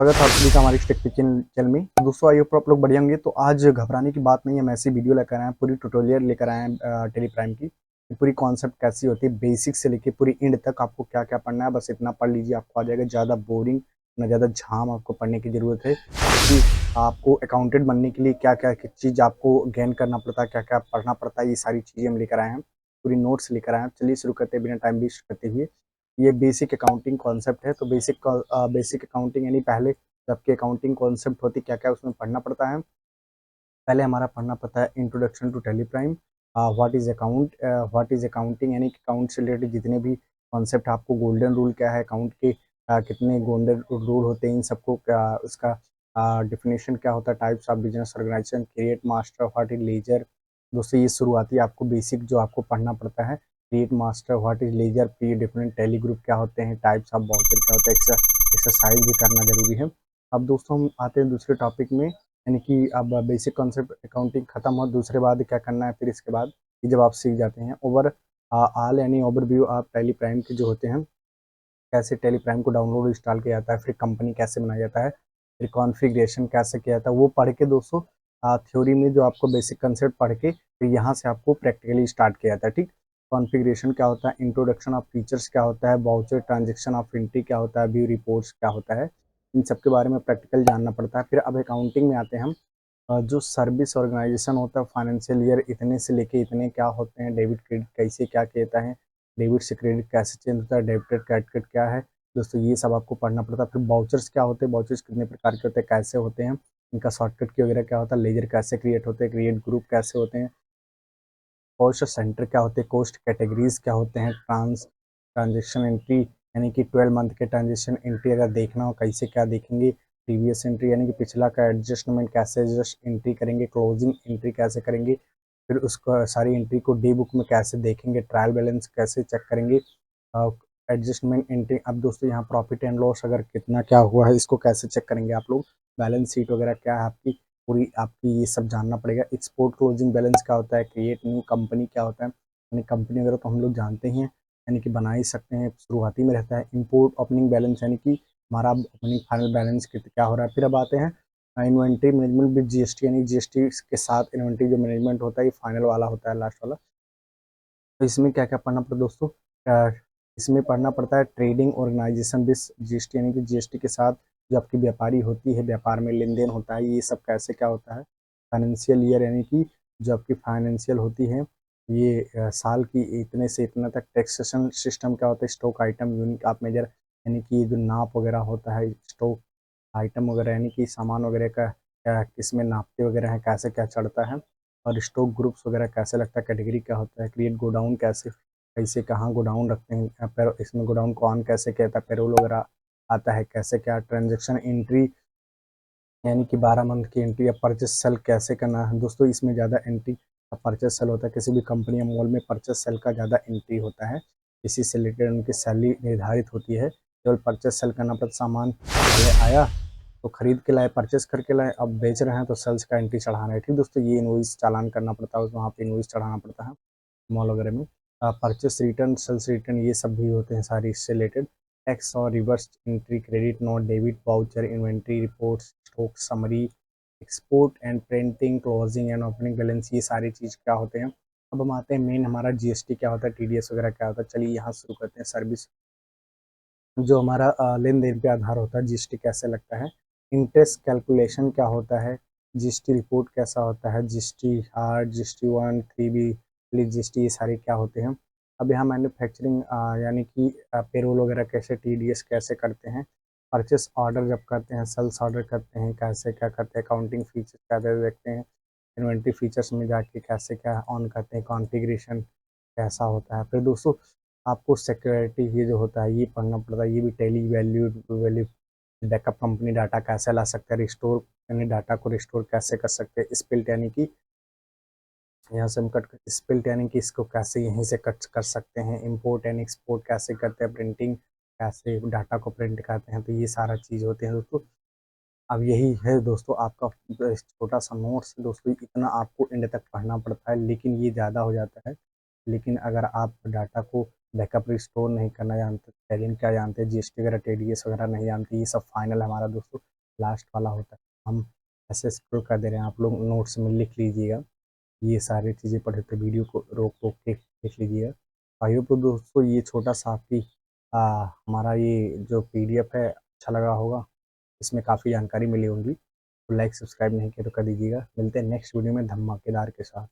स्वागत है आप सभी का हमारे टेक चैनल में। दोस्तों आई होप आप लोग बढ़िया होंगे। तो आज घबराने की बात नहीं है, हम ऐसी वीडियो लेकर आए हैं, पूरी ट्यूटोरियल लेकर आए हैं टेली प्राइम की। पूरी कॉन्सेप्ट कैसी होती है, बेसिक से लेके पूरी एंड तक आपको क्या क्या पढ़ना है, बस इतना पढ़ लीजिए, आपको आ जाएगा। ज़्यादा बोरिंग ना ज़्यादा झाम आपको पढ़ने की ज़रूरत है कि आपको अकाउंटेंट बनने के लिए क्या क्या चीज़ आपको गेन करना पड़ता है, क्या क्या पढ़ना पड़ता है, ये सारी चीज़ें हम लेकर आए हैं, पूरी नोट्स लेकर आए हैं। चलिए शुरू करते हैं बिना टाइम वेस्ट करते हुए। ये बेसिक अकाउंटिंग कॉन्सेप्ट है। तो बेसिक अकाउंटिंग यानी पहले जबकि अकाउंटिंग कॉन्सेप्ट होती क्या क्या उसमें पढ़ना पड़ता है। पहले हमारा पढ़ना पड़ता है introduction to Tally Prime, what is account, what is accounting, यानी अकाउंट से रिलेटेड जितने भी कॉन्सेप्ट, आपको गोल्डन रूल क्या है अकाउंट के, कितने गोल्डन रूल होते हैं, इन सबको क्या उसका डिफिनेशन क्या होता है, types of business organization, create master, what is ledger. दोस्तों ये शुरुआती आपको बेसिक जो आपको पढ़ना पड़ता है, create master, what is ledger, pre different Tally group क्या होते हैं, टाइप्स ऑफ बाउचर क्या होता है, एक्सरसाइज भी करना जरूरी है। अब दोस्तों हम आते हैं दूसरे टॉपिक में, यानी कि अब बेसिक कॉन्सेप्ट अकाउंटिंग खत्म हो, दूसरे बाद क्या करना है फिर इसके बाद, ये जब आप सीख जाते हैं ओवर ऑल यानी ओवरव्यू आप टेली प्राइम के जो होते हैं, कैसे टेली प्राइम को डाउनलोड इंस्टॉल किया जाता है, फिर कंपनी कैसे बनाया जाता है, फिर कॉन्फ़िगरेशन कैसे किया जाता है, वो पढ़ के दोस्तों थ्योरी में जो आपको बेसिक कंसेप्ट पढ़ के फिर यहाँ से आपको प्रैक्टिकली स्टार्ट किया जाता है। ठीक, कॉन्फ़िगरेशन क्या होता है, इंट्रोडक्शन ऑफ फीचर्स क्या होता है, वाउचर ट्रांजेक्शन ऑफ एंट्री क्या होता है, व्यू रिपोर्ट्स क्या होता है, इन सब के बारे में प्रैक्टिकल जानना पड़ता है। फिर अब अकाउंटिंग में आते हैं हम। जो सर्विस ऑर्गेनाइजेशन होता है, फाइनेंशियल ईयर इतने से लेके इतने क्या होते हैं, डेबिट क्रेडिट कैसे क्या कहता है, डेबिट से क्रेडिट कैसे चेंज होता है, डेबिटेड क्रेडिट क्या है, दोस्तों ये सब आपको पढ़ना पड़ता है। फिर बाउचर्स क्या होते हैं, बाउचर्स कितने प्रकार के होते हैं, कैसे होते हैं, इनका शॉर्टकट की वगैरह क्या होता है, लेजर कैसे क्रिएट होते हैं, क्रिएट ग्रुप कैसे होते हैं, कॉस्ट सेंटर क्या होते हैं, कॉस्ट कैटेगरीज क्या होते हैं, ट्रांजेक्शन एंट्री यानी कि 12 मंथ के ट्रांजेक्शन एंट्री अगर देखना हो कैसे क्या देखेंगे, प्रीवियस एंट्री यानी कि पिछला का एडजस्टमेंट कैसे एडजस्ट एंट्री करेंगे, क्लोजिंग एंट्री कैसे करेंगे, फिर उसको सारी एंट्री को डी बुक में कैसे देखेंगे, ट्रायल बैलेंस कैसे चेक करेंगे, एडजस्टमेंट एंट्री। अब दोस्तों यहाँ प्रॉफिट एंड लॉस अगर कितना क्या हुआ है इसको कैसे चेक करेंगे आप लोग, बैलेंस शीट वगैरह क्या है आपकी, पूरी आपकी ये सब जानना पड़ेगा। एक्सपोर्ट क्लोजिंग बैलेंस क्या होता है, क्रिएट न्यू कंपनी क्या होता है, यानी कंपनी वगैरह तो हम लोग जानते ही हैं, यानी कि बना ही सकते हैं, शुरुआती में रहता है। इंपोर्ट ओपनिंग बैलेंस यानी कि हमारा ओपनिंग फाइनल बैलेंस क्या हो रहा है। फिर अब आते हैं इन्वेंट्री मैनेजमेंट विद जीएसटी, यानी जीएसटी के साथ इन्वेंट्री जो मैनेजमेंट होता है ये फाइनल वाला होता है, लास्ट वाला। तो इसमें क्या क्या पढ़ना पड़ता है दोस्तों, इसमें पढ़ना पड़ता है ट्रेडिंग ऑर्गेनाइजेशन दिस जीएसटी, यानी कि जीएसटी के साथ जो आपकी व्यापारी होती है, व्यापार में लेन देन होता है, ये सब कैसे क्या होता है। फाइनेंशियल ईयर यानी कि जो आपकी फाइनेंशियल होती है, ये साल की इतने से इतना तक टैक्सेशन सिस्टम क्या होता है, stock item unit of measure, यानी कि जो नाप वगैरह होता है, स्टॉक आइटम वगैरह यानी कि सामान वगैरह का क्या किस में नापते वगैरह है, कैसे क्या चढ़ता है, और स्टॉक ग्रुप्स वगैरह कैसे लगता है, कैटेगरी क्या होता है, क्रिएट गोडाउन कैसे कैसे कहाँ गोडाउन रखते हैं, इसमें गोडाउन को ऑन कैसे कहता है, पेरोल वगैरह आता है कैसे क्या, ट्रांजेक्शन एंट्री यानी कि 12 मंथ की एंट्री, या परचेस सेल कैसे करना है। दोस्तों इसमें ज़्यादा एंट्री परचेस सेल होता है, किसी भी कंपनी या मॉल में परचेस सेल का ज़्यादा एंट्री होता है, इसी से रिलेटेड उनकी सैलरी निर्धारित होती है। केवल परचेस सेल करना पड़ता, सामान पहले आया तो खरीद के लाए, परचेस करके लाए, अब बेच रहे हैं तो सेल्स का एंट्री चढ़ाना है। ठीक दोस्तों, ये इनवॉइस चालान करना पड़ता है, वहाँ पे इनवॉइस चढ़ाना पड़ता है मॉल वगैरह में। परचेस रिटर्न, सेल्स रिटर्न, ये सब भी होते हैं सारी इससे रिलेटेड। टैक्स और reverse entry, credit note, debit voucher, inventory report, stock summary, export and printing, closing and opening balance, ये सारी चीज़ क्या होते हैं। अब हम आते हैं मेन हमारा जीएसटी क्या होता है, टीडीएस वगैरह क्या होता है। चलिए यहाँ शुरू करते हैं। सर्विस जो हमारा लेन देन पे आधार होता है, जीएसटी कैसे लगता है, इंटरेस्ट कैलकुलेशन क्या होता है, जीएसटी रिपोर्ट कैसा होता है, GST R, GST 1, 3B, GST, ये सारे क्या होते हैं। अब यहाँ मैन्युफैक्चरिंग यानी कि पेरोल वगैरह कैसे, टीडीएस कैसे करते हैं, परचेस ऑर्डर जब करते हैं, सेल्स ऑर्डर करते हैं कैसे क्या करते हैं, अकाउंटिंग फीचर्स क्या देखते हैं, इन्वेंट्री फीचर्स में जाके कैसे क्या ऑन करते हैं, कॉन्फ़िगरेशन कैसा होता है। फिर दोस्तों आपको सिक्योरिटी ये जो होता है ये पढ़ना पड़ता है, ये भी Tally value value backup company data कैसे ला सकते हैं, रिस्टोर यानी डाटा को रिस्टोर कैसे कर सकते हैं, स्पिल्ट यानी कि यहाँ से हम कट स्पिल्ट यानी कि इसको कैसे यहीं से कट कर सकते हैं, इंपोर्ट यानी एक्सपोर्ट कैसे करते हैं, प्रिंटिंग कैसे डाटा को प्रिंट करते हैं। तो ये सारा चीज़ होते हैं दोस्तों। अब यही है दोस्तों आपका छोटा सा नोट्स। दोस्तों इतना आपको एंड तक पढ़ना पड़ता है, लेकिन ये ज़्यादा हो जाता है। लेकिन अगर आप डाटा को बैकअप रिस्टोर नहीं करना जानते, टैलियन क्या जानते हैं, जीएसटी वगैरह, टीडीएस वगैरह नहीं जानते, ये सब फाइनल हमारा दोस्तों लास्ट वाला होता है। हम ऐसे स्क्रॉल कर दे रहे हैं, आप लोग नोट्स में लिख लीजिएगा, ये सारी चीज़ें पढ़े थे, वीडियो को रोक रोक के देख लीजिएगा। आई होप तो दोस्तों ये छोटा सा आपकी हमारा ये जो पीडीएफ है अच्छा लगा होगा, इसमें काफ़ी जानकारी मिली होगी। तो लाइक सब्सक्राइब नहीं किया तो कर दीजिएगा। मिलते हैं नेक्स्ट वीडियो में धमाकेदार के साथ।